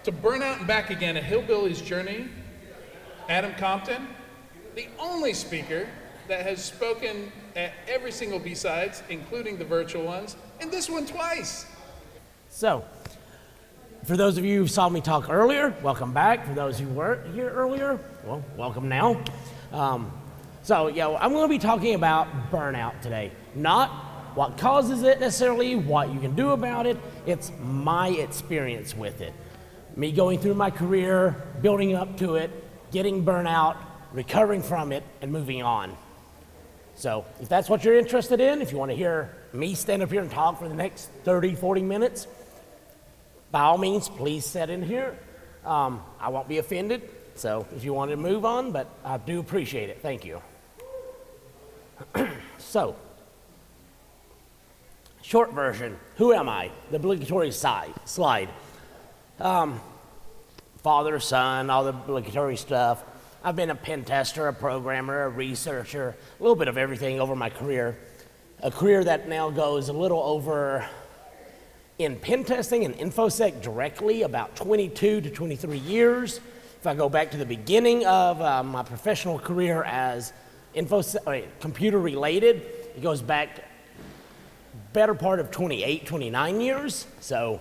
to Burnout and Back Again, a Hillbilly's Journey, Adam Compton, the only speaker that has spoken at every single B-Sides, including the virtual ones, and this one twice. So, for those of you who saw me talk earlier, welcome back. For those who weren't here earlier, well, welcome now. I'm going to be talking about burnout today. Not what causes it necessarily, what you can do about it. It's my experience with it. Me going through my career, building up to it, getting burnout, recovering from it, and moving on. So if that's what you're interested in, if you want to hear me stand up here and talk for the next 30, 40 minutes, by all means, please sit in here. I won't be offended, so if you want to move on, but I do appreciate it. Thank you. So, short version, who am I? The obligatory slide. Father, son, all the obligatory stuff. I've been a pen tester, a programmer, a researcher, a little bit of everything over my career. A career that now goes a little over in pen testing and InfoSec directly, about 22 to 23 years. If I go back to the beginning of my professional career as computer related, it goes back better part of 28, 29 years. So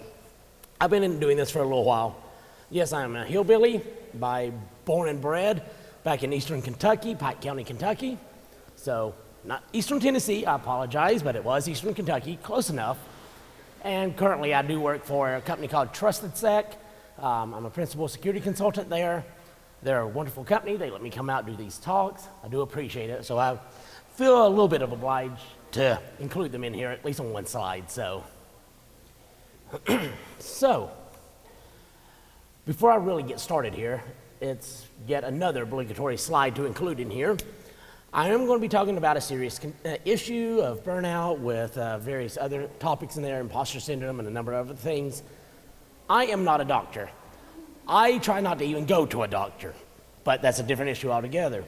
I've been doing this for a little while. Yes, I am a hillbilly, born and bred back in eastern Kentucky, Pike County, Kentucky. So not eastern Tennessee, I apologize, but it was eastern Kentucky, close enough. And currently I do work for a company called TrustedSec. I'm a principal security consultant there. They're a wonderful company. They let me come out and do these talks. I do appreciate it. So I feel a little bit of obliged to include them in here, at least on one slide. So, before I really get started here, it's yet another obligatory slide to include in here. I am going to be talking about a serious issue of burnout with various other topics in there, Imposter Syndrome and a number of other things. I am not a doctor. I try not to even go to a doctor, but that's a different issue altogether.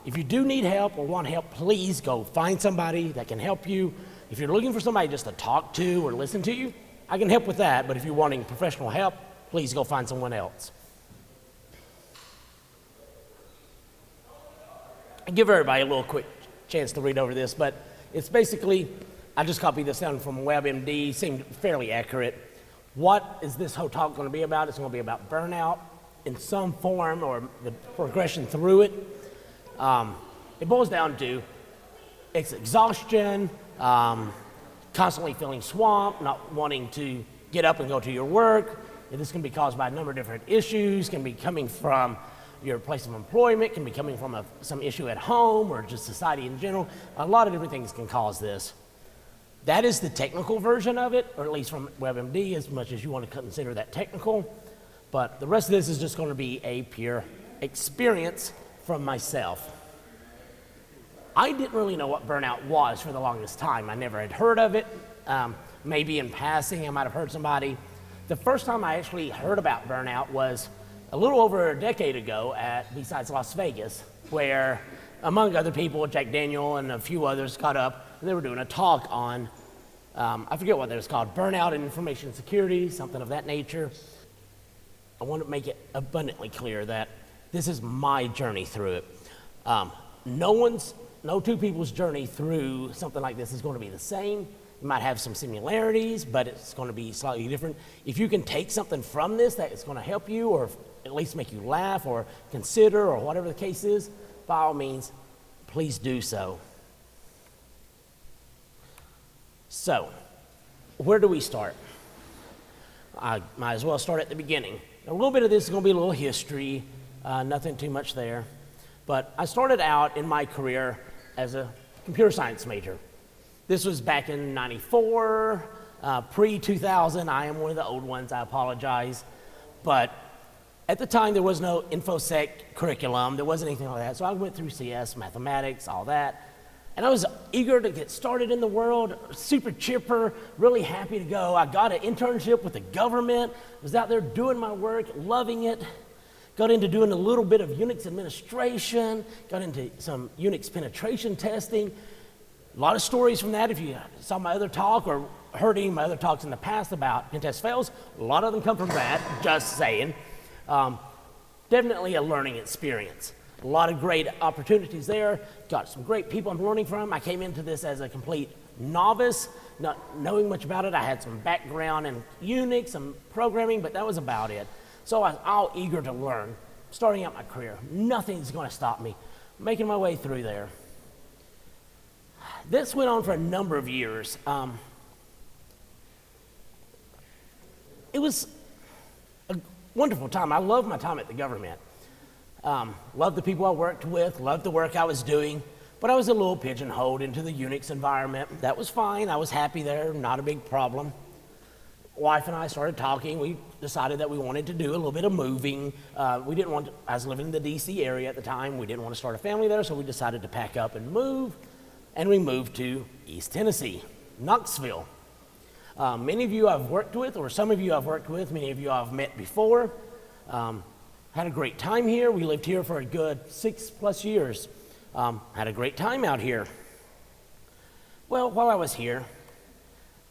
If you do need help or want help, please go find somebody that can help you. If you're looking for somebody just to talk to or listen to you, I can help with that, but if you're wanting professional help, please go find someone else. I'll give everybody a little quick chance to read over this, but it's basically, I just copied this down from WebMD, seemed fairly accurate. What is this whole talk going to be about? It's going to be about burnout in some form or the progression through it. It boils down to it's exhaustion, constantly feeling swamped, not wanting to get up and go to your work. And this can be caused by a number of different issues, can be coming from your place of employment, can be coming from some issue at home or just society in general. A lot of different things can cause this. That is the technical version of it, or at least from WebMD, as much as you want to consider that technical. But the rest of this is just going to be a pure experience from myself. I didn't really know what burnout was for the longest time. I never had heard of it. Maybe in passing, I might have heard somebody. The first time I actually heard about burnout was a little over a decade ago at B-Sides Las Vegas, where, among other people, Jack Daniel and a few others got up, and they were doing a talk on, I forget what it was called, burnout and information security, something of that nature. I want to make it abundantly clear that this is my journey through it. No two people's journey through something like this is going to be the same. You might have some similarities, but it's going to be slightly different. If you can take something from this that is going to help you or at least make you laugh or consider or whatever the case is, by all means, please do so. So, where do we start? I might as well start at the beginning. A little bit of this is going to be a little history, nothing too much there. But I started out in my career as a computer science major. This was back in '94, pre-2000. I am one of the old ones, I apologize. But at the time, there was no InfoSec curriculum. There wasn't anything like that. So I went through CS, mathematics, all that. And I was eager to get started in the world, super chipper, really happy to go. I got an internship with the government, was out there doing my work, loving it. Got into doing a little bit of Unix administration, got into some Unix penetration testing. A lot of stories from that. If you saw my other talk or heard any of my other talks in the past about pen test fails, a lot of them come from that, just saying. Definitely a learning experience. A lot of great opportunities there. Got some great people I'm learning from. I came into this as a complete novice, not knowing much about it. I had some background in Unix and programming, but that was about it. So I was all eager to learn, starting out my career. Nothing's going to stop me. Making my way through there. This went on for a number of years. It was a wonderful time. I loved my time at the government. Loved the people I worked with, loved the work I was doing, but I was a little pigeonholed into the Unix environment. That was fine. I was happy there, not a big problem. Wife and I started talking. We decided that we wanted to do a little bit of moving. I was living in the DC area at the time. We didn't want to start a family there, so we decided to pack up and move. And we moved to East Tennessee, Knoxville. Many of you I've worked with, or some of you I've worked with, many of you I've met before. Had a great time here. We lived here for a good 6+ years. Had a great time out here. Well, while I was here,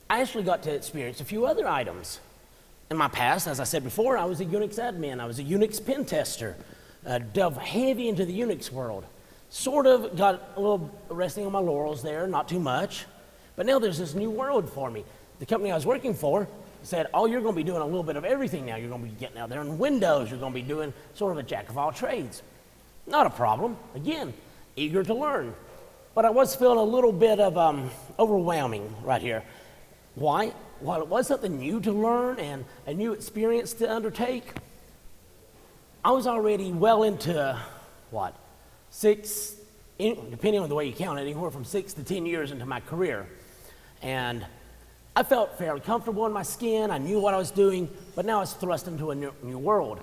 I actually got to experience a few other items. In my past, as I said before, I was a Unix admin. I was a Unix pen tester. Delved heavy into the Unix world. Sort of got a little resting on my laurels there, not too much. But now there's this new world for me. The company I was working for said, oh, you're going to be doing a little bit of everything now. You're going to be getting out there in Windows. You're going to be doing sort of a jack of all trades. Not a problem. Again, eager to learn. But I was feeling a little bit of overwhelming right here. Why? While it was something new to learn and a new experience to undertake, I was already well into, depending on the way you count it, anywhere from 6 to 10 years into my career. And I felt fairly comfortable in my skin. I knew what I was doing, but now I was thrust into a new world.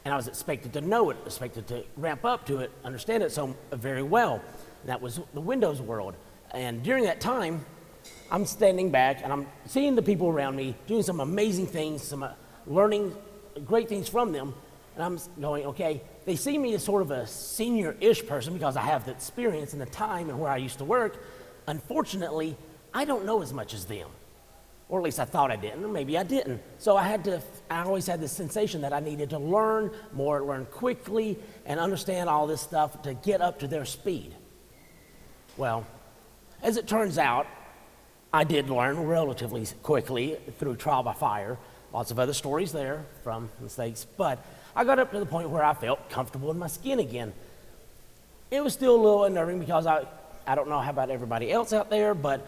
And I was expected to know it, expected to ramp up to it, understand it so very well. And that was the Windows world. And during that time, I'm standing back and I'm seeing the people around me doing some amazing things, learning great things from them. And I'm going, okay, they see me as sort of a senior-ish person because I have the experience and the time and where I used to work. Unfortunately, I don't know as much as them. Or at least I thought I didn't, or maybe I didn't. So I always had this sensation that I needed to learn more, learn quickly, and understand all this stuff to get up to their speed. Well, as it turns out, I did learn relatively quickly through trial by fire. Lots of other stories there from mistakes, but I got up to the point where I felt comfortable in my skin again. It was still a little unnerving because I don't know how about everybody else out there, but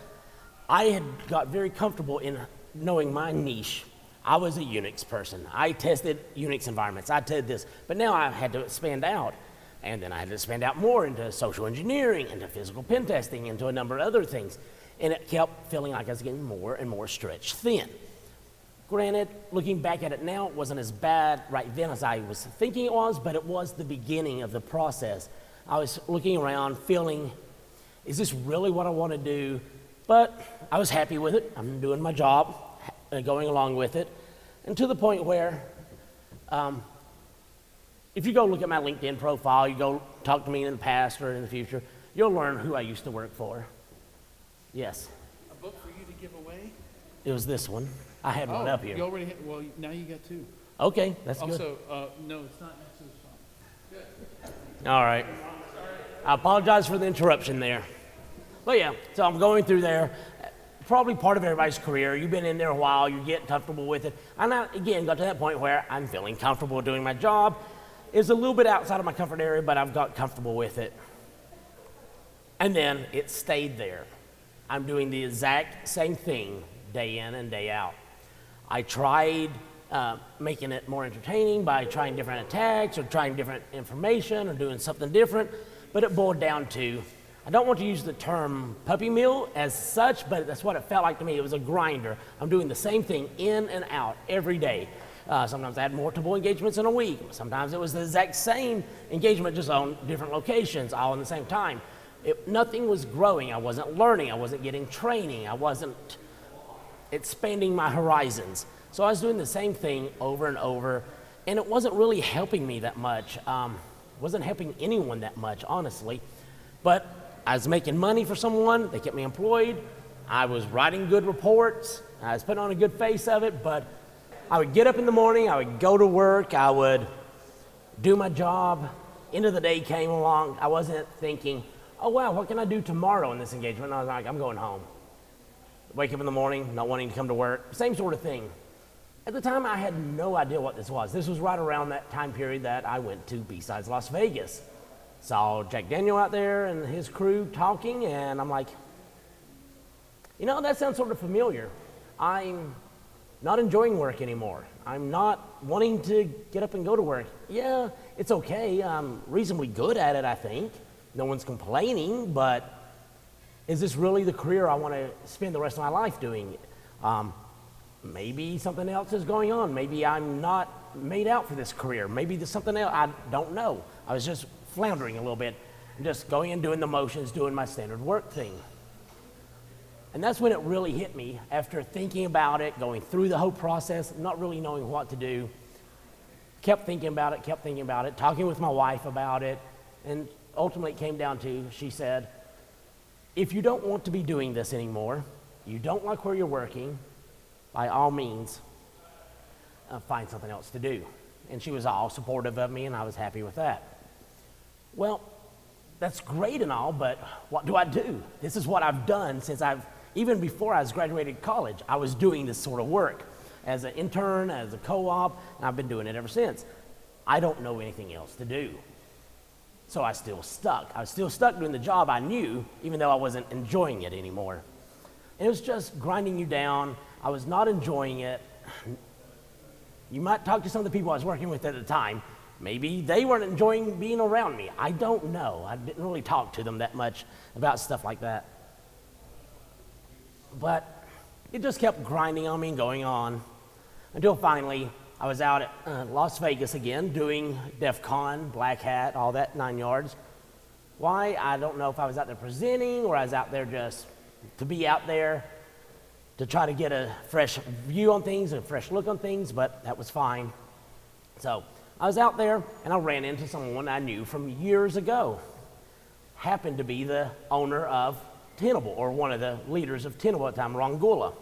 I had got very comfortable in knowing my niche. I was a Unix person. I tested Unix environments. I did this, but now I had to expand out. And then I had to expand out more into social engineering, into physical pen testing, into a number of other things. And it kept feeling like I was getting more and more stretched thin. Granted, looking back at it now, it wasn't as bad right then as I was thinking it was, but it was the beginning of the process. I was looking around, feeling, is this really what I want to do? But I was happy with it. I'm doing my job, going along with it, and to the point where if you go look at my LinkedIn profile, you go talk to me in the past or in the future, you'll learn who I used to work for. Yes. A book for you to give away? It was this one. I had one up here. You already had, well, now you got two. Okay, that's good. Also, no, it's not next to the phone. Good. All right. I apologize for the interruption there. But yeah, so I'm going through there. Probably part of everybody's career. You've been in there a while. You get comfortable with it. And I, again, got to that point where I'm feeling comfortable doing my job. It's a little bit outside of my comfort area, but I've got comfortable with it. And then it stayed there. I'm doing the exact same thing day in and day out. I tried making it more entertaining by trying different attacks or trying different information or doing something different, but it boiled down to, I don't want to use the term puppy mill as such, but that's what it felt like to me. It was a grinder. I'm doing the same thing in and out every day. Sometimes I had multiple engagements in a week. Sometimes it was the exact same engagement, just on different locations, all in the same time. Nothing was growing. I wasn't learning. I wasn't getting training. I wasn't expanding my horizons. So I was doing the same thing over and over, and it wasn't really helping me that much. Wasn't helping anyone that much, honestly. But I was making money for someone, they kept me employed, I was writing good reports, I was putting on a good face of it, but I would get up in the morning, I would go to work, I would do my job, end of the day came along, I wasn't thinking, oh wow, what can I do tomorrow in this engagement? And I was like, I'm going home. Wake up in the morning, not wanting to come to work, same sort of thing. At the time, I had no idea what this was. This was right around that time period that I went to B-Sides Las Vegas. Saw Jack Daniel out there and his crew talking, and I'm like, you know, that sounds sort of familiar. I'm not enjoying work anymore. I'm not wanting to get up and go to work. Yeah, it's okay. I'm reasonably good at it, I think. No one's complaining, but is this really the career I want to spend the rest of my life doing? Maybe something else is going on. Maybe I'm not made out for this career. Maybe there's something else. I don't know. I was just floundering a little bit, just going and doing the motions, doing my standard work thing. And that's when it really hit me after thinking about it, going through the whole process, not really knowing what to do. Kept thinking about it, talking with my wife about it, and ultimately it came down to, she said, if you don't want to be doing this anymore, you don't like where you're working, by all means, find something else to do. And she was all supportive of me, and I was happy with that. Well, that's great and all, but what do I do? This is what I've done since even before I was graduated college, I was doing this sort of work as an intern, as a co-op, and I've been doing it ever since. I don't know anything else to do. So I was still stuck doing the job I knew, even though I wasn't enjoying it anymore. And it was just grinding you down. I was not enjoying it. You might talk to some of the people I was working with at the time. Maybe they weren't enjoying being around me. I don't know. I didn't really talk to them that much about stuff like that. But it just kept grinding on me and going on until finally I was out at Las Vegas again doing DEF CON, Black Hat, all that 9 yards. Why? I don't know if I was out there presenting or I was out there just to be out there to try to get a fresh view on things, a fresh look on things, but that was fine. So I was out there and I ran into someone I knew from years ago. Happened to be the owner of Tenable, or one of the leaders of Tenable at the time, Rongula.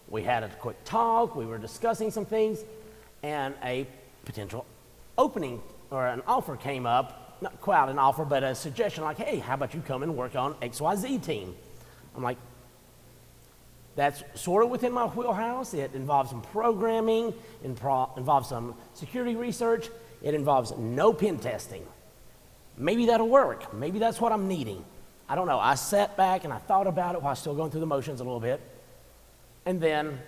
We had a quick talk, we were discussing some things, and a potential opening or an offer came up, not quite an offer, but a suggestion like, hey, how about you come and work on XYZ team? I'm like, that's sort of within my wheelhouse. It involves some programming, involves some security research, it involves no pen testing. Maybe that'll work. Maybe that's what I'm needing. I don't know. I sat back and I thought about it while still going through the motions a little bit. And then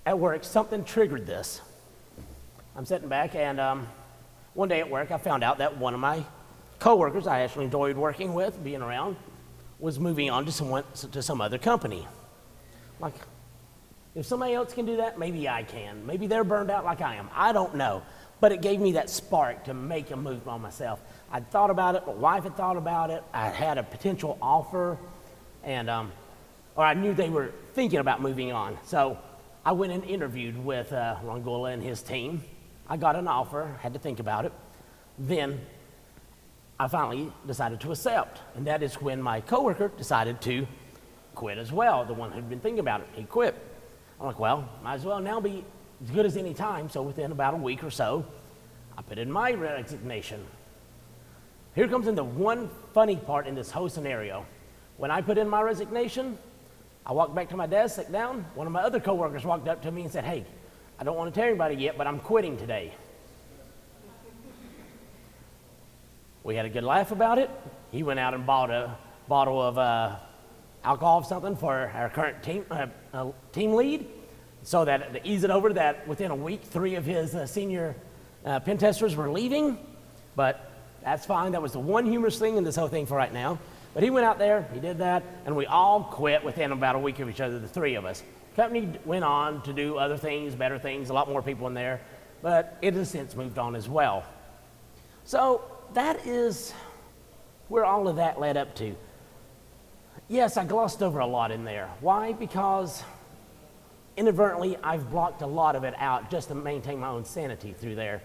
at work, something triggered this. I'm sitting back and one day at work, I found out that one of my coworkers I actually enjoyed working with, being around, was moving on to some other company. Like, if somebody else can do that, maybe I can. Maybe they're burned out like I am. I don't know. But it gave me that spark to make a move on myself. I'd thought about it, my wife had thought about it, I had a potential offer, and or I knew they were thinking about moving on. So I went and interviewed with Rongula and his team. I got an offer, had to think about it. Then I finally decided to accept, and that is when my coworker decided to quit as well, the one who'd been thinking about it. He quit. I'm like, well, might as well now be as good as any time. So within about a week or so, I put in my resignation. Here comes in the one funny part in this whole scenario. When I put in my resignation, I walked back to my desk, sat down. One of my other coworkers walked up to me and said, hey, I don't want to tell anybody yet, but I'm quitting today. We had a good laugh about it. He went out and bought a bottle of alcohol or something for our current team lead, so that to ease it over that within a week, 3 of his senior pen testers were leaving. But that's fine. That was the one humorous thing in this whole thing for right now. But he went out there, he did that, and we all quit within about a week of each other, the 3 of us. Company went on to do other things, better things, a lot more people in there, but it has since moved on as well. So that is where all of that led up to. Yes, I glossed over a lot in there. Why? Because inadvertently, I've blocked a lot of it out just to maintain my own sanity through there.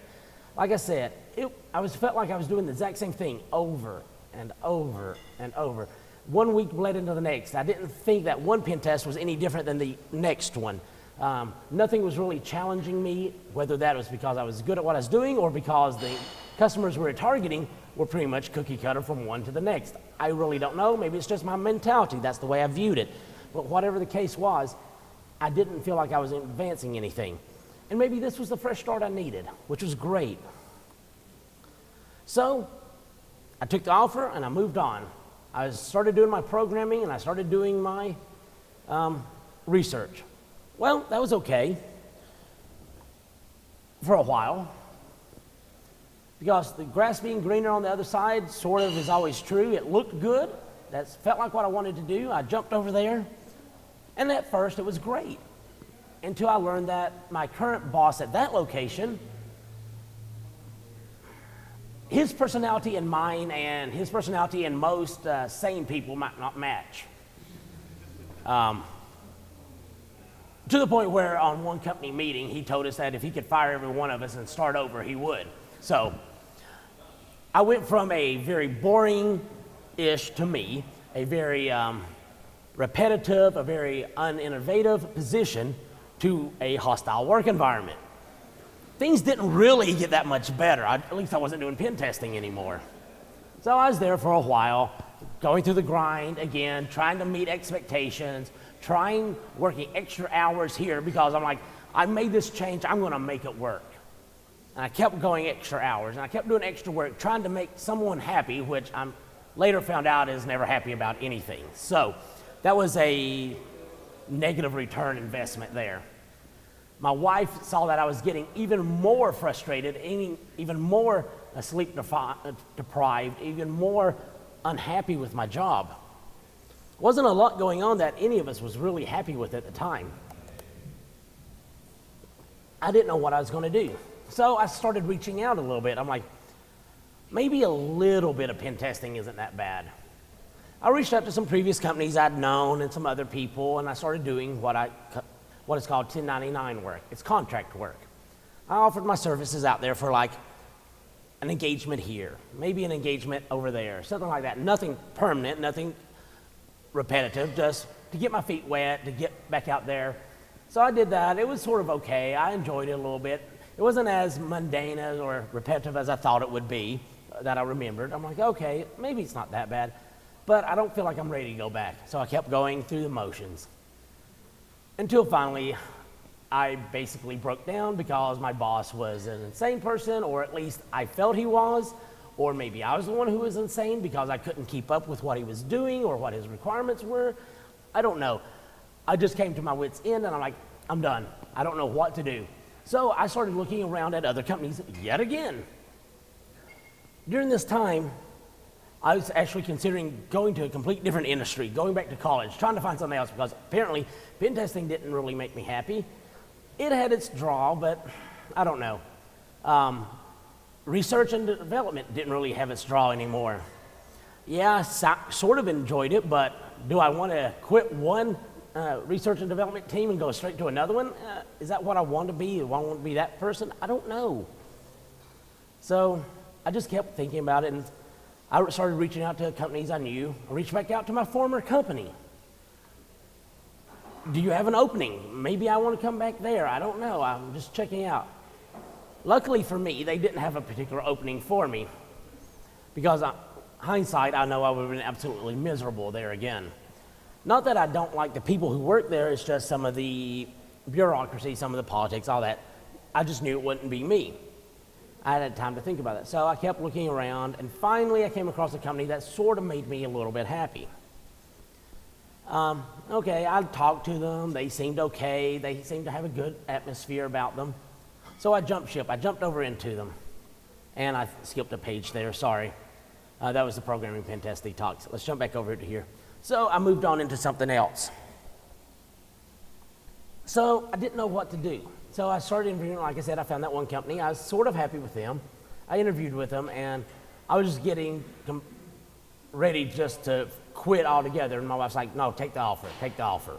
Like I said, felt like I was doing the exact same thing over and over and over. 1 week bled into the next. I didn't think that one pen test was any different than the next one. Nothing was really challenging me, whether that was because I was good at what I was doing or because the customers we were targeting were pretty much cookie cutter from one to the next. I really don't know. Maybe it's just my mentality. That's the way I viewed it. But whatever the case was, I didn't feel like I was advancing anything. And maybe this was the fresh start I needed, which was great. So I took the offer and I moved on. I started doing my programming and I started doing my research. Well, that was okay for a while, because the grass being greener on the other side sort of is always true. It looked good. That felt like what I wanted to do. I jumped over there, and at first it was great, until I learned that my current boss at that location, his personality and mine and his personality and most sane people might not match. To the point where on one company meeting, he told us that if he could fire every one of us and start over, he would. So I went from a very boring-ish, to me, a very repetitive, a very uninnovative position to a hostile work environment. Things didn't really get that much better. At least I wasn't doing pen testing anymore. So I was there for a while, going through the grind again, trying to meet expectations, working extra hours here, because I'm like, I made this change, I'm gonna make it work. And I kept going extra hours, and I kept doing extra work, trying to make someone happy, which I later found out is never happy about anything. So that was a negative return investment there. My wife saw that I was getting even more frustrated, even more sleep deprived, even more unhappy with my job. Wasn't a lot going on that any of us was really happy with at the time. I didn't know what I was going to do. So I started reaching out a little bit. I'm like, maybe a little bit of pen testing isn't that bad. I reached out to some previous companies I'd known and some other people, and I started doing what is called 1099 work. It's contract work. I offered my services out there for like an engagement here, maybe an engagement over there, something like that. Nothing permanent, nothing repetitive, just to get my feet wet, to get back out there. So I did that. It was sort of okay. I enjoyed it a little bit. It wasn't as mundane as or repetitive as I thought it would be, that I remembered. I'm like, okay, maybe it's not that bad, but I don't feel like I'm ready to go back. So I kept going through the motions until finally I basically broke down, because my boss was an insane person, or at least I felt he was, or maybe I was the one who was insane because I couldn't keep up with what he was doing or what his requirements were. I don't know. I just came to my wit's end, and I'm like, I'm done. I don't know what to do. So I started looking around at other companies yet again. During this time, I was actually considering going to a complete different industry, going back to college, trying to find something else, because apparently pen testing didn't really make me happy. It had its draw, but I don't know. Research and development didn't really have its draw anymore. Yeah, I sort of enjoyed it, but do I want to quit one research and development team and go straight to another one? Is that what I want to be? Do I want to be that person? I don't know. So I just kept thinking about it, and I started reaching out to companies I knew. I reached back out to my former company. Do you have an opening? Maybe I want to come back there. I don't know. I'm just checking out. Luckily for me, they didn't have a particular opening for me, because hindsight, I know I would have been absolutely miserable there again. Not that I don't like the people who work there, it's just some of the bureaucracy, some of the politics, all that. I just knew it wouldn't be me. I had time to think about it. So I kept looking around, and finally I came across a company that sort of made me a little bit happy. Okay, I talked to them. They seemed okay. They seemed to have a good atmosphere about them. So I jumped ship. I jumped over into them. And I skipped a page there, sorry. That was the programming pen test detox. Let's jump back over to here. So I moved on into something else. So I didn't know what to do. So I started interviewing. Like I said, I found that one company. I was sort of happy with them. I interviewed with them, and I was just getting ready just to quit altogether. And my wife's like, no, take the offer, take the offer.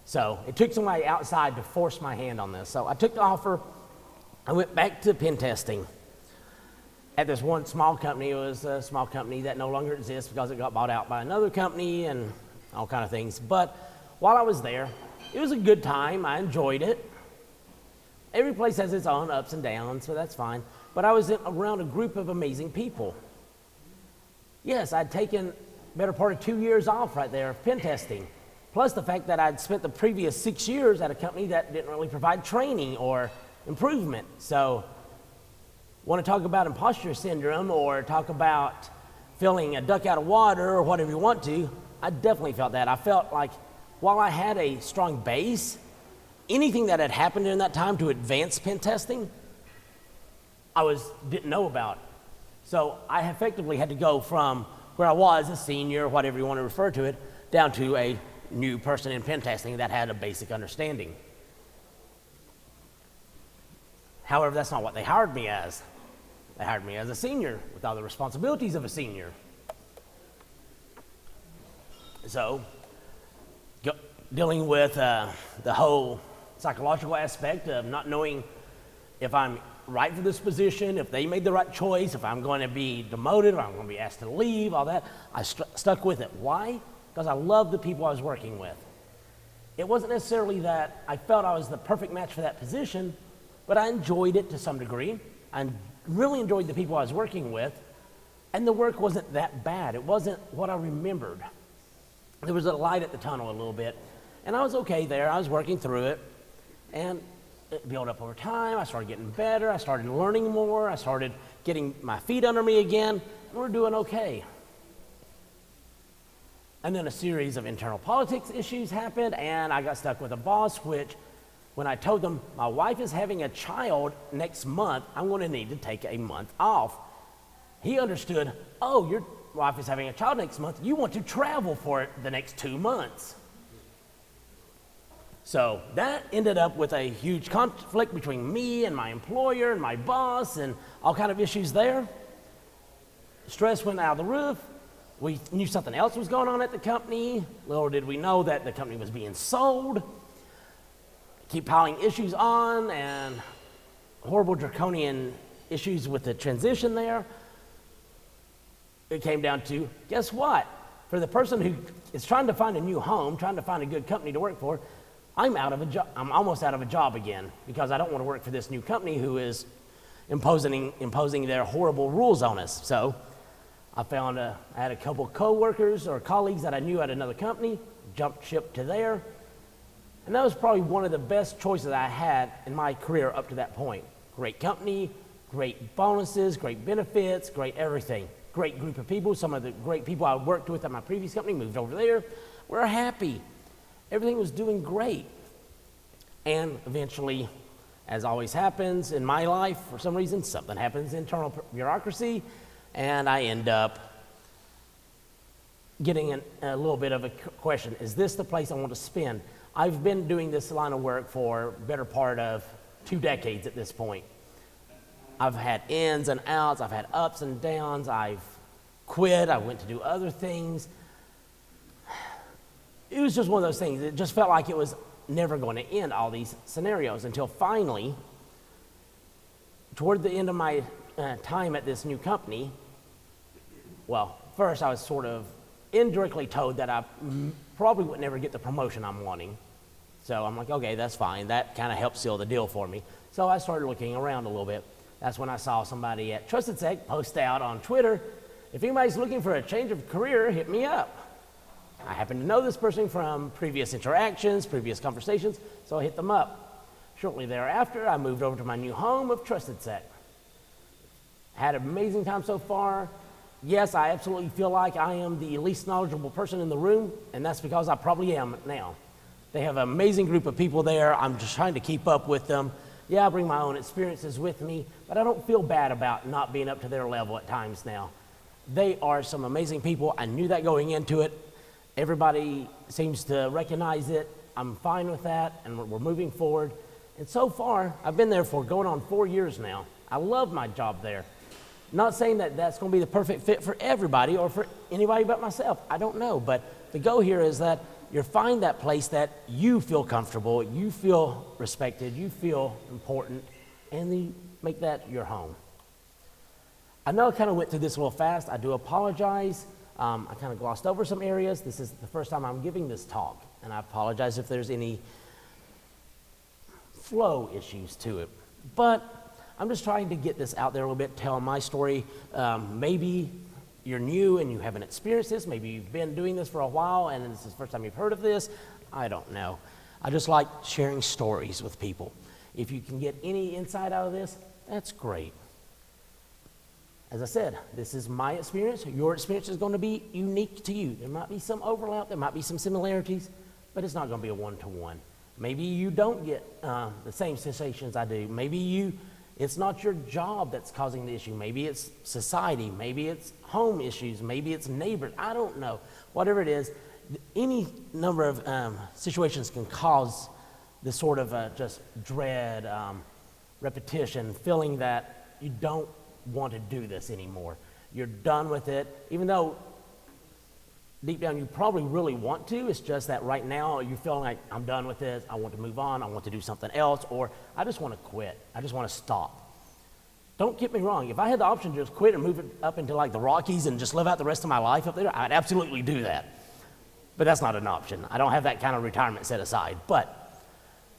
So it took somebody outside to force my hand on this. So I took the offer. I went back to pen testing. at this one small company. It was a small company that no longer exists because it got bought out by another company and all kind of things. But while I was there, it was a good time. I enjoyed it. Every place has its own ups and downs, so that's fine. But I was around a group of amazing people. Yes, I'd taken better part of 2 years off right there of pen testing, plus the fact that I'd spent the previous 6 years at a company that didn't really provide training or improvement. So, want to talk about imposter syndrome or talk about feeling a duck out of water or whatever you want to, I definitely felt that. I felt like while I had a strong base, anything that had happened in that time to advance pen testing, I didn't know about. So I effectively had to go from where I was, a senior, whatever you want to refer to it, down to a new person in pen testing that had a basic understanding. However, that's not what they hired me as. They hired me as a senior with all the responsibilities of a senior. So, dealing with the whole psychological aspect of not knowing if I'm right for this position, if they made the right choice, if I'm going to be demoted, if I'm going to be asked to leave, all that, I stuck with it. Why? Because I loved the people I was working with. It wasn't necessarily that I felt I was the perfect match for that position, but I enjoyed it to some degree. I really enjoyed the people I was working with, and the work wasn't that bad. It wasn't what I remembered. There was a light at the tunnel a little bit, and I was okay there. I was working through it, and it built up over time. I started getting better. I started learning more. I started getting my feet under me again, and we're doing okay. And then a series of internal politics issues happened, and I got stuck with a boss, which when I told them my wife is having a child next month, I'm going to need to take a month off. He understood, oh, your wife is having a child next month. You want to travel for it the next 2 months. So that ended up with a huge conflict between me and my employer and my boss and all kind of issues there. Stress went out of the roof. We knew something else was going on at the company. Little did we know that the company was being sold. Keep piling issues on and horrible draconian issues with the transition there. It came down to, guess what? For the person who is trying to find a new home, trying to find a good company to work for, I'm almost out of a job again because I don't want to work for this new company who is imposing their horrible rules on us. So I had a couple co-workers or colleagues that I knew at another company, jumped ship to there. And that was probably one of the best choices I had in my career up to that point. Great company, great bonuses, great benefits, great everything. Great group of people. Some of the great people I worked with at my previous company moved over there. We're happy. Everything was doing great. And eventually, as always happens in my life, for some reason, something happens, internal bureaucracy, and I end up getting a little bit of a question. Is this the place I want to spend? I've been doing this line of work for the better part of 2 decades at this point. I've had ins and outs, I've had ups and downs, I've quit, I went to do other things. It was just one of those things. It just felt like it was never going to end, all these scenarios, until finally, toward the end of my time at this new company, well, first I was sort of indirectly told that I probably would never get the promotion I'm wanting. So I'm like, okay, that's fine. That kind of helped seal the deal for me. So I started looking around a little bit. That's when I saw somebody at TrustedSec post out on Twitter, if anybody's looking for a change of career, hit me up. I happened to know this person from previous interactions, previous conversations, so I hit them up. Shortly thereafter, I moved over to my new home of TrustedSec. Had an amazing time so far. Yes, I absolutely feel like I am the least knowledgeable person in the room, and that's because I probably am now. They have an amazing group of people there. I'm just trying to keep up with them. Yeah, I bring my own experiences with me, but I don't feel bad about not being up to their level at times now. They are some amazing people. I knew that going into it. Everybody seems to recognize it. I'm fine with that, and we're moving forward. And so far, I've been there for going on 4 years now. I love my job there. Not saying that that's going to be the perfect fit for everybody or for anybody but myself. I don't know, but the goal here is that you find that place that you feel comfortable, you feel respected, you feel important, and you make that your home. I know I kind of went through this a little fast. I do apologize. I kind of glossed over some areas. This is the first time I'm giving this talk, and I apologize if there's any flow issues to it. But I'm just trying to get this out there a little bit, tell my story. Maybe you're new and you haven't experienced this. Maybe you've been doing this for a while and this is the first time you've heard of this. I don't know. I just like sharing stories with people. If you can get any insight out of this, that's great. As I said, this is my experience. Your experience is going to be unique to you. There might be some overlap, there might be some similarities, but it's not going to be a one-to-one. Maybe you don't get the same sensations I do. Maybe it's not your job that's causing the issue. Maybe it's society. Maybe it's home issues. Maybe it's neighbors. I don't know. Whatever it is, any number of situations can cause this sort of just dread, repetition, feeling that you don't want to do this anymore. You're done with it, even though deep down you probably really want to. It's just that right now you feel like, I'm done with this, I want to move on, I want to do something else, or I just want to quit, I just want to stop. Don't get me wrong, if I had the option to just quit and move it up into like the Rockies and just live out the rest of my life up there, I'd absolutely do that. But that's not an option. I don't have that kind of retirement set aside. But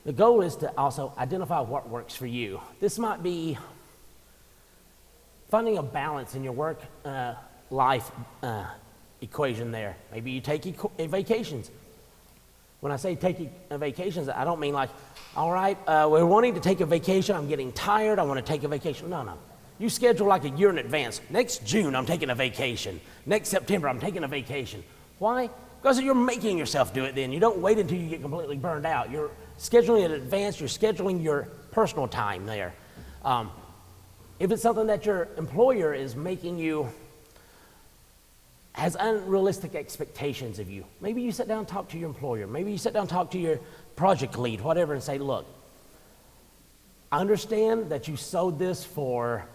the goal is to also identify what works for you. This might be finding a balance in your work life equation there. Maybe you take vacations. When I say take vacations, I don't mean like, all right, we're wanting to take a vacation, I'm getting tired, I want to take a vacation. No. You schedule like a year in advance. Next June, I'm taking a vacation. Next September, I'm taking a vacation. Why? Because you're making yourself do it then. You don't wait until you get completely burned out. You're scheduling in advance, you're scheduling your personal time there. If it's something that your employer is making you, has unrealistic expectations of you, maybe you sit down and talk to your employer, maybe you sit down and talk to your project lead, whatever, and say, look, I understand that you sewed this for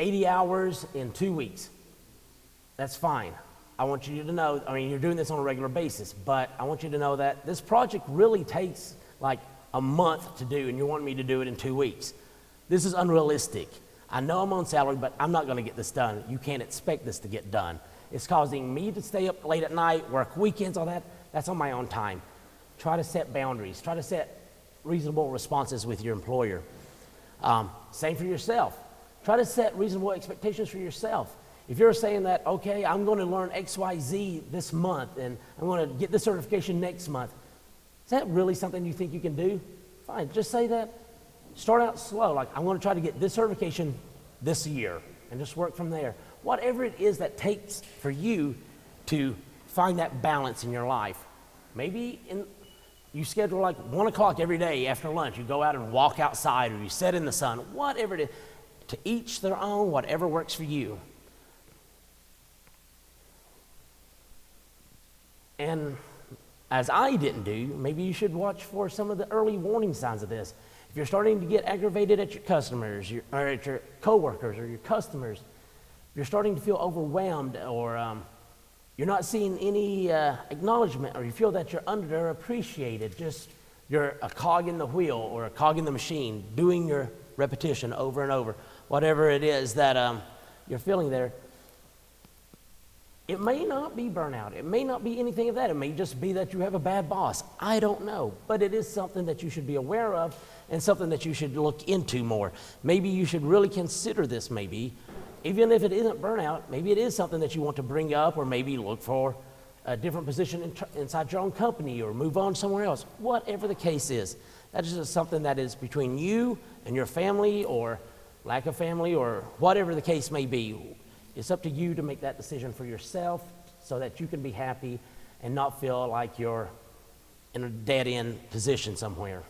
80 hours in 2 weeks. That's fine. I want you to know, I mean, you're doing this on a regular basis, but I want you to know that this project really takes like a month to do, and you want me to do it in 2 weeks. This is unrealistic. I know I'm on salary, but I'm not going to get this done. You can't expect this to get done. It's causing me to stay up late at night, work weekends, all that. That's on my own time. Try to set boundaries. Try to set reasonable responses with your employer. Same for yourself. Try to set reasonable expectations for yourself. If you're saying that, okay, I'm going to learn XYZ this month, and I'm going to get this certification next month, is that really something you think you can do? Fine, just say that. Start out slow, like I'm going to try to get this certification this year, and just work from there. Whatever it is that takes for you to find that balance in your life. Maybe you schedule like 1 o'clock every day after lunch. You go out and walk outside, or you sit in the sun, whatever it is. To each their own, whatever works for you. And as I didn't do, maybe you should watch for some of the early warning signs of this. If you're starting to get aggravated at your customers, or at your coworkers or your customers, if you're starting to feel overwhelmed, or you're not seeing any acknowledgement, or you feel that you're underappreciated, just you're a cog in the wheel or a cog in the machine, doing your repetition over and over, whatever it is that you're feeling there, it may not be burnout. It may not be anything of that. It may just be that you have a bad boss. I don't know. But it is something that you should be aware of, and something that you should look into more. Maybe you should really consider this, maybe. Even if it isn't burnout, maybe it is something that you want to bring up, or maybe look for a different position inside your own company, or move on somewhere else. Whatever the case is, that is just something that is between you and your family, or lack of family, or whatever the case may be. It's up to you to make that decision for yourself, so that you can be happy and not feel like you're in a dead-end position somewhere.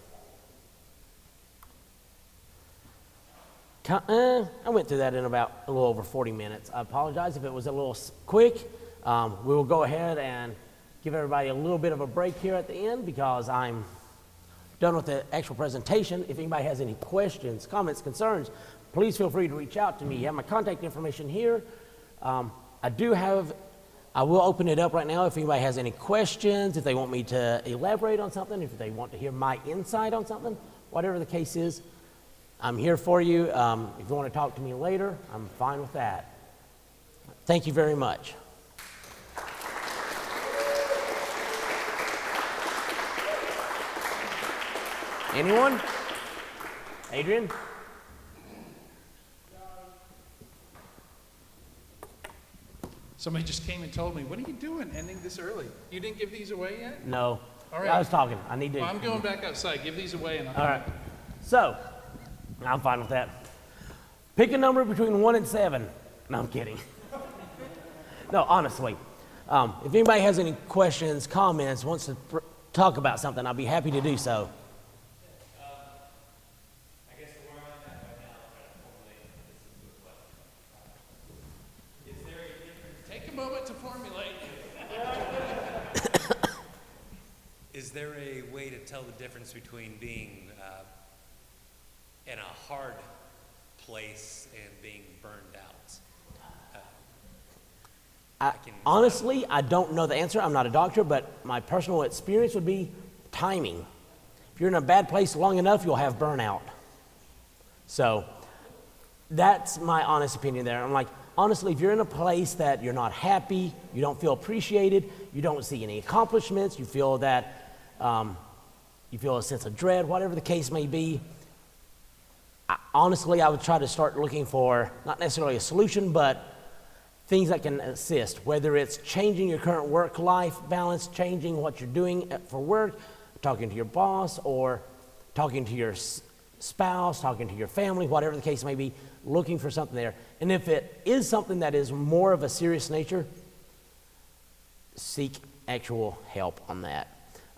I went through that in about a little over 40 minutes. I apologize if it was a little quick. We will go ahead and give everybody a little bit of a break here at the end, because I'm done with the actual presentation. If anybody has any questions, comments, concerns, please feel free to reach out to me. You have my contact information here. I will open it up right now if anybody has any questions, if they want me to elaborate on something, if they want to hear my insight on something, whatever the case is, I'm here for you. If you want to talk to me later, I'm fine with that. Thank you very much. Anyone? Adrian? Somebody just came and told me, what are you doing ending this early? You didn't give these away yet? No. All right. I was talking. I need to. Well, I'm going back outside. Give these away and I'll All right. So, I'm fine with that. Pick a number between 1 and 7. No, I'm kidding. No, honestly. If anybody has any questions, comments, wants to talk about something, I'll be happy to do so. I guess where I'm at right now, I'm trying to formulate this into a question. Is there a difference? Take a moment to formulate. Is there a way to tell the difference between being in a hard place and being burned out? Honestly, I don't know the answer. I'm not a doctor, but my personal experience would be timing. If you're in a bad place long enough, you'll have burnout. So that's my honest opinion there. I'm like, honestly, if you're in a place that you're not happy, you don't feel appreciated, you don't see any accomplishments, you feel that you feel a sense of dread, whatever the case may be, honestly, I would try to start looking for not necessarily a solution, but things that can assist, whether it's changing your current work-life balance, changing what you're doing for work, talking to your boss, or talking to your spouse, talking to your family, whatever the case may be, looking for something there. And if it is something that is more of a serious nature, seek actual help on that.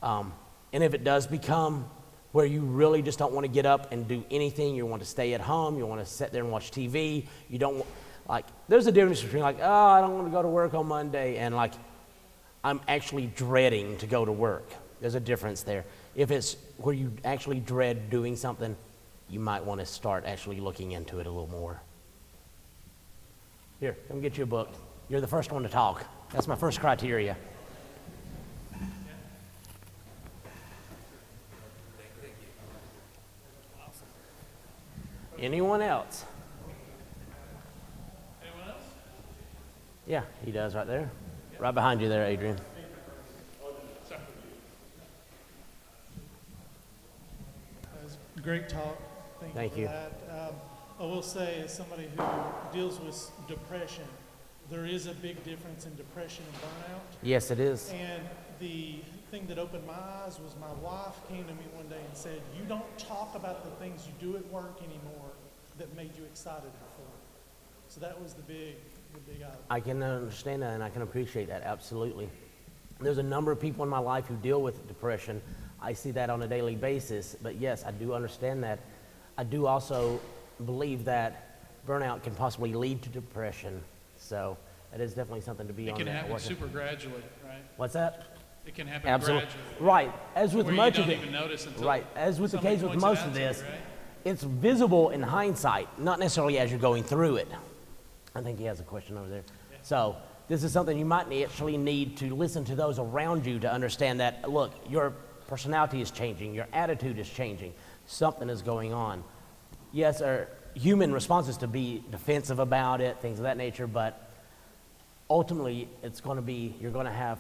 And if it does become where you really just don't want to get up and do anything, you want to stay at home, you want to sit there and watch TV, you don't like, there's a difference between like, oh, I don't want to go to work on Monday, and like, I'm actually dreading to go to work. There's a difference there. If it's where you actually dread doing something, you might want to start actually looking into it a little more. Here, come get you a book. You're the first one to talk. That's my first criteria. Anyone else? Anyone else? Yeah, he does right there. Right behind you there, Adrian. That was a great talk. Thank you for that. I will say, as somebody who deals with depression, there is a big difference in depression and burnout. Yes, it is. And the thing that opened my eyes was my wife came to me one day and said, you don't talk about the things you do at work anymore that made you excited before. So that was the big item. I can understand that and I can appreciate that, absolutely. There's a number of people in my life who deal with depression. I see that on a daily basis, but yes, I do understand that. I do also believe that burnout can possibly lead to depression, so that is definitely something to be It on. can that happen working. super gradually, right? What's that? It can happen Absolutely. gradually. Right, as with Where you much don't of it. even notice until Right, as with the somebody case with points it most out of to you, this, right? it's visible in hindsight, not necessarily as you're going through it. I think he has a question over there. So this is something you might actually need to listen to those around you to understand that, look, your personality is changing, your attitude is changing, something is going on. Yes, our human response is to be defensive about it, things of that nature, but ultimately it's going to be, you're going to have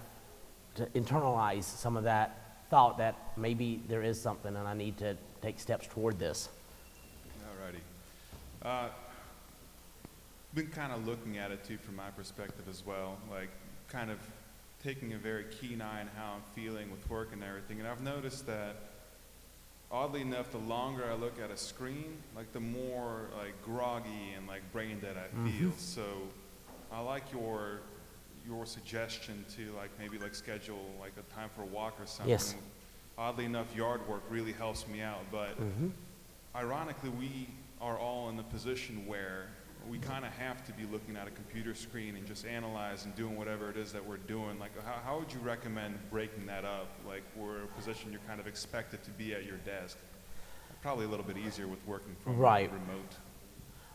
to internalize some of that thought that maybe there is something and I need to take steps toward this. Alrighty. Been kind of looking at it too from my perspective as well, like kind of taking a very keen eye on how I'm feeling with work and everything. And I've noticed that, oddly enough, the longer I look at a screen, like the more like groggy and like brain dead I feel. So I like your suggestion to like maybe like schedule like a time for a walk or something. Yes. Oddly enough, yard work really helps me out, but ironically, we are all in the position where we kind of have to be looking at a computer screen and just analyze and doing whatever it is that we're doing. Like, how would you recommend breaking that up? Like, we're in a position you're kind of expected to be at your desk. Probably a little bit easier with working from remote.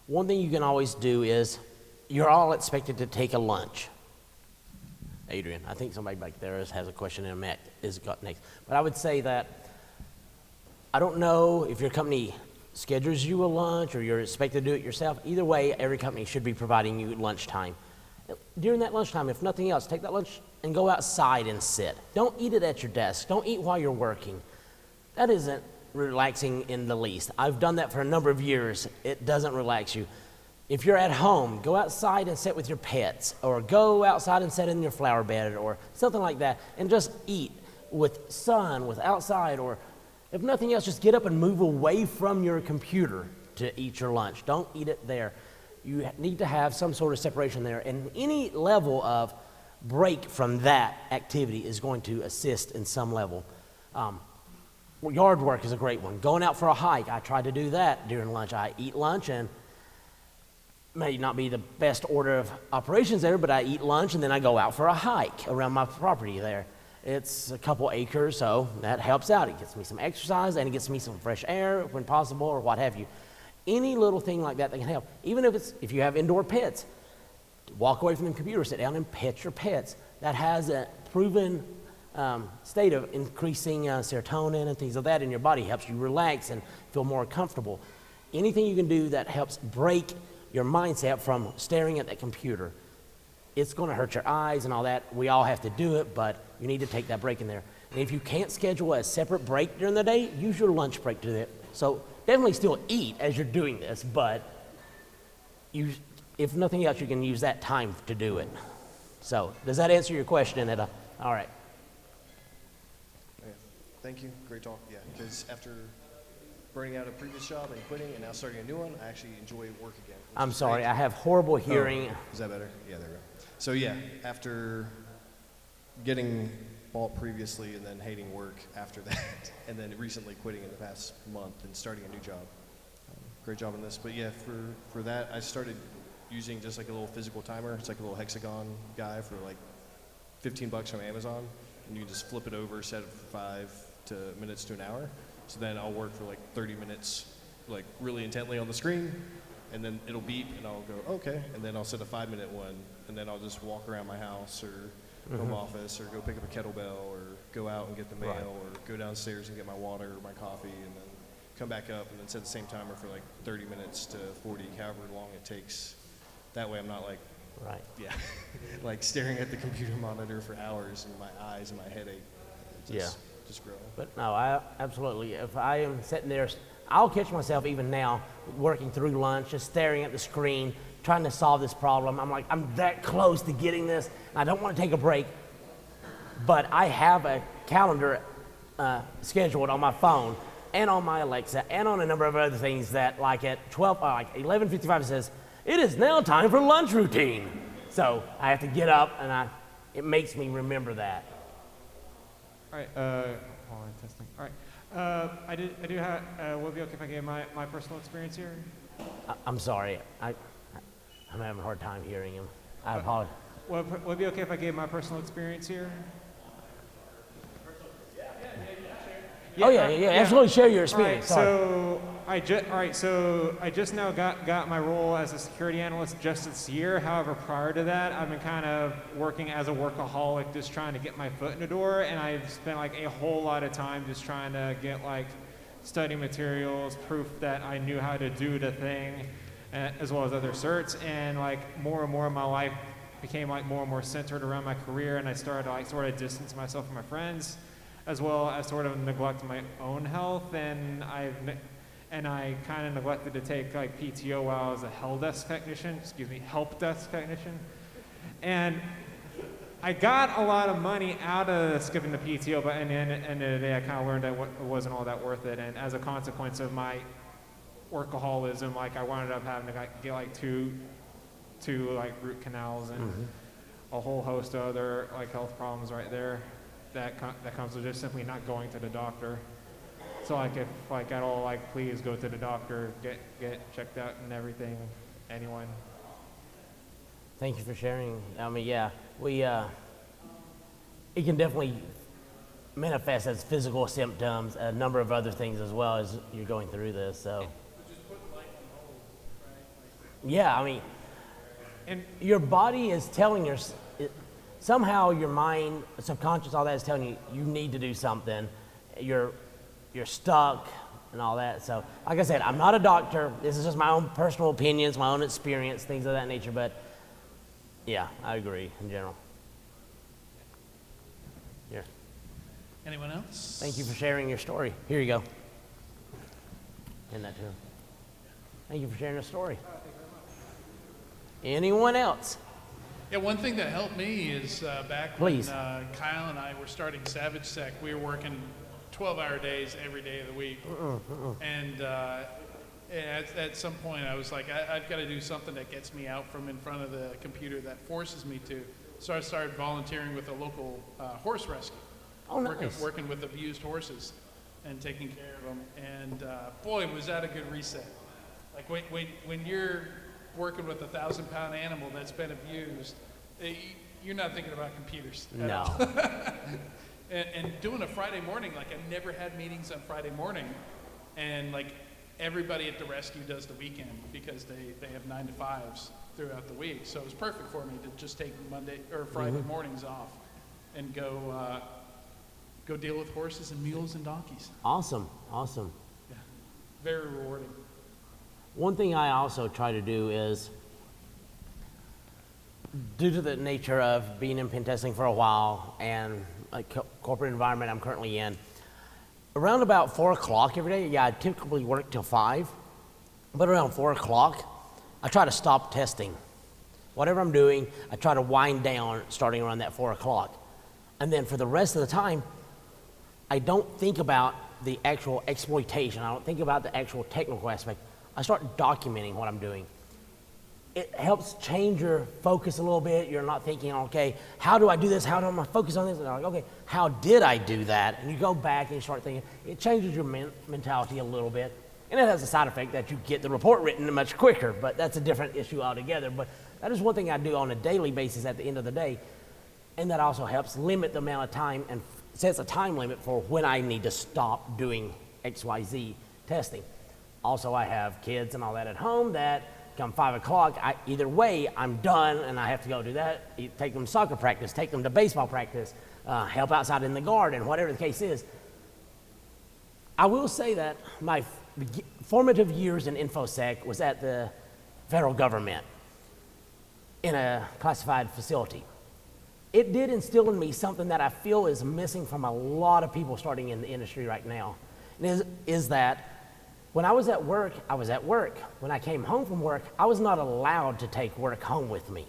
One thing you can always do is, you're all expected to take a lunch. Adrian, I think somebody back there has a question in a minute, is got next. But I would say that, I don't know if your company schedules you a lunch or you're expected to do it yourself, either way, every company should be providing you lunchtime. During that lunchtime, if nothing else, take that lunch and go outside and sit. Don't eat it at your desk. Don't eat while you're working. That isn't relaxing in the least. I've done that for a number of years. It doesn't relax you. If you're at home, go outside and sit with your pets, or go outside and sit in your flower bed or something like that, and just eat with sun, with outside, or if nothing else, just get up and move away from your computer to eat your lunch. Don't eat it there. You need to have some sort of separation there, and any level of break from that activity is going to assist in some level. Yard work is a great one. Going out for a hike, I try to do that during lunch. I eat lunch, and may not be the best order of operations there, but I eat lunch and then I go out for a hike around my property there. It's a couple acres, so that helps out. It gets me some exercise and it gets me some fresh air when possible, or what have you. Any little thing like that can help. Even if you have indoor pets, walk away from the computer, sit down and pet your pets. That has a proven state of increasing serotonin and things like that in your body. Helps you relax and feel more comfortable. Anything you can do that helps break your mindset from staring at that computer. It's going to hurt your eyes and all that. We all have to do it, but you need to take that break in there. And if you can't schedule a separate break during the day, use your lunch break to do it. So definitely still eat as you're doing this, but if nothing else, you can use that time to do it. So does that answer your question, Etta? All right. Yeah. Thank you. Great talk. Yeah, because after burning out a previous job and quitting and now starting a new one, I actually enjoy work again. I'm sorry, I have horrible hearing. Oh, is that better? Yeah, there we go. So yeah, after getting bought previously and then hating work after that, and then recently quitting in the past month and starting a new job. Great job on this. But yeah, for that, I started using just like a little physical timer. It's like a little hexagon guy for like $15 from Amazon, and you just flip it over, set it for 5 minutes to an hour. So then I'll work for like 30 minutes, like really intently on the screen, and then it'll beep and I'll go, okay. And then I'll set a 5-minute one, and then I'll just walk around my house or home office, or go pick up a kettlebell, or go out and get the mail, or go downstairs and get my water or my coffee, and then come back up and then set the same timer for like 30 minutes to 40, however long it takes. That way I'm not like, like staring at the computer monitor for hours and my eyes and my headache just grow. But no, I absolutely, if I am sitting there, I'll catch myself even now working through lunch, just staring at the screen, trying to solve this problem. I'm like, I'm that close to getting this, and I don't want to take a break, but I have a calendar scheduled on my phone and on my Alexa and on a number of other things that like at 11:55 it says, it is now time for lunch routine. So I have to get up, and it makes me remember that. All right, hold on, testing. All right, I do have, would it be okay if I gave my personal experience here? I'm sorry, I'm having a hard time hearing him. I apologize. Would it be okay if I gave my personal experience here? Yeah, absolutely share your experience. So I just now got my role as a security analyst just this year. However, prior to that, I've been kind of working as a workaholic, just trying to get my foot in the door, and I've spent like a whole lot of time just trying to get like study materials, proof that I knew how to do the thing, as well as other certs, and like more and more of my life became like more and more centered around my career, and I started to like sort of distance myself from my friends, as well as sort of neglect my own health, and I kind of neglected to take like PTO while I was a help desk technician, and I got a lot of money out of skipping the PTO, but at the end of the day, I kind of learned that it wasn't all that worth it, and as a consequence of my workaholism, like I wound up having to get like two like root canals and a whole host of other like health problems right there. That comes with just simply not going to the doctor. So like if like at all, like please go to the doctor, get checked out and everything. Anyone? Thank you for sharing. I mean, yeah, it can definitely manifest as physical symptoms, a number of other things as well as you're going through this. So. Yeah, I mean, and your body is telling somehow your mind, subconscious, all that is telling you, you need to do something. You're stuck. and all that. So, like I said, I'm not a doctor. This is just my own personal opinions, my own experience, things of that nature. But yeah, I agree in general. Here. Anyone else? Thank you for sharing your story. Here you go. Hand that to him. Thank you for sharing your story. Anyone else? Yeah, one thing that helped me is back Please. when Kyle and I were starting Savage Sec, we were working 12-hour days every day of the week. And at some point I was like, I've got to do something that gets me out from in front of the computer, that forces me to. So I started volunteering with a local horse rescue. Oh, nice. Working with abused horses and taking care of them. And boy, was that a good reset. Like when you're working with a 1,000-pound animal that's been abused, you're not thinking about computers. No. And doing a Friday morning, like I never had meetings on Friday morning, and like everybody at the rescue does the weekend because they have 9 to 5s throughout the week. So it was perfect for me to just take Monday or Friday mornings off and go deal with horses and mules and donkeys. Awesome. Awesome. Yeah, very rewarding. One thing I also try to do is, due to the nature of being in pen testing for a while and a corporate environment I'm currently in, around about 4 o'clock every day, yeah, I typically work till 5, but around 4 o'clock, I try to stop testing. Whatever I'm doing, I try to wind down starting around that 4 o'clock. And then for the rest of the time, I don't think about the actual exploitation. I don't think about the actual technical aspect. I start documenting what I'm doing. It helps change your focus a little bit. You're not thinking, okay, how do I do this? How do I focus on this? And I'm like, okay, how did I do that? And you go back and you start thinking. It changes your mentality a little bit. And it has a side effect that you get the report written much quicker, but that's a different issue altogether. But that is one thing I do on a daily basis at the end of the day. And that also helps limit the amount of time and sets a time limit for when I need to stop doing XYZ testing. Also, I have kids and all that at home that come 5 o'clock, either way, I'm done and I have to go do that. Take them to soccer practice, take them to baseball practice, help outside in the garden, whatever the case is. I will say that my formative years in InfoSec was at the federal government in a classified facility. It did instill in me something that I feel is missing from a lot of people starting in the industry right now. And is that when I was at work, I was at work. When I came home from work, I was not allowed to take work home with me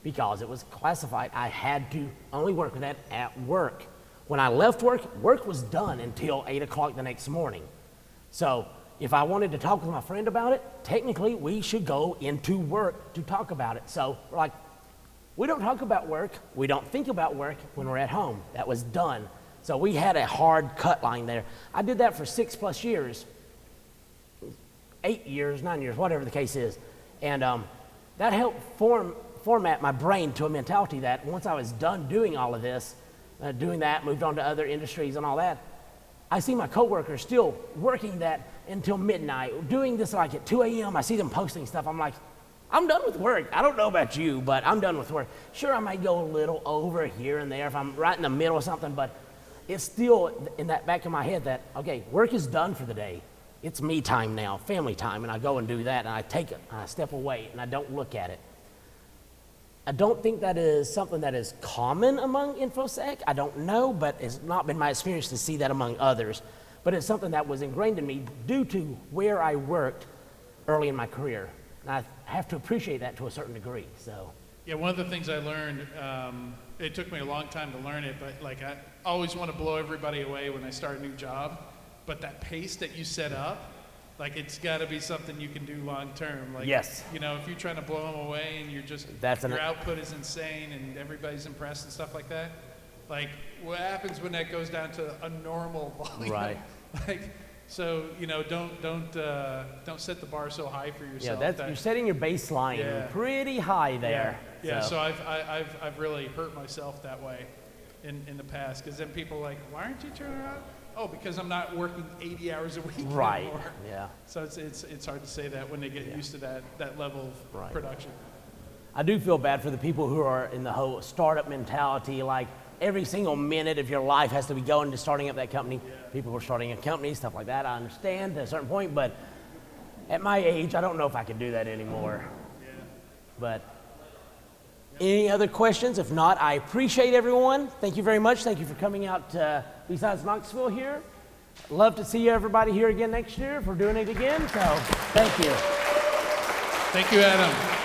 because it was classified. I had to only work with that at work. When I left work, work was done until 8 o'clock the next morning. So if I wanted to talk with my friend about it, technically we should go into work to talk about it. So we're like, we don't talk about work, we don't think about work when we're at home. That was done. So we had a hard cut line there. I did that for 6+ years. 8 years, 9 years, whatever the case is. And that helped format my brain to a mentality that once I was done doing all of this, doing that, moved on to other industries and all that, I see my coworkers still working that until midnight, doing this like at 2 a.m. I see them posting stuff. I'm like, I'm done with work. I don't know about you, but I'm done with work. Sure, I might go a little over here and there if I'm right in the middle of something, but it's still in that back of my head that, okay, work is done for the day. It's me time now, family time, and I go and do that, and I take it, and I step away, and I don't look at it. I don't think that is something that is common among InfoSec. I don't know, but it's not been my experience to see that among others. But it's something that was ingrained in me due to where I worked early in my career. And I have to appreciate that to a certain degree, so. Yeah, one of the things I learned, it took me a long time to learn it, but like I always want to blow everybody away when I start a new job. But that pace that you set up, like it's got to be something you can do long term. Like, yes. You know, if you're trying to blow them away and you're just, your output is insane and everybody's impressed and stuff like that, like what happens when that goes down to a normal volume? Right. Like, so, you know, don't set the bar so high for yourself. Yeah, you're setting your baseline pretty high there. Yeah, so I've really hurt myself that way in the past, because then people are like, why aren't you turning around? Oh, because I'm not working 80 hours a week anymore. Yeah. So it's hard to say that when they get used to that level of production. I do feel bad for the people who are in the whole startup mentality, like every single minute of your life has to be going to starting up that company. People were starting a company, stuff like that. I understand to a certain point, but at my age, I don't know if I can do that anymore. But any other questions? If not, I appreciate everyone. Thank you very much. Thank you for coming out to besides Knoxville here. Love to see everybody here again next year if we're doing it again. So thank you. Thank you, Adam.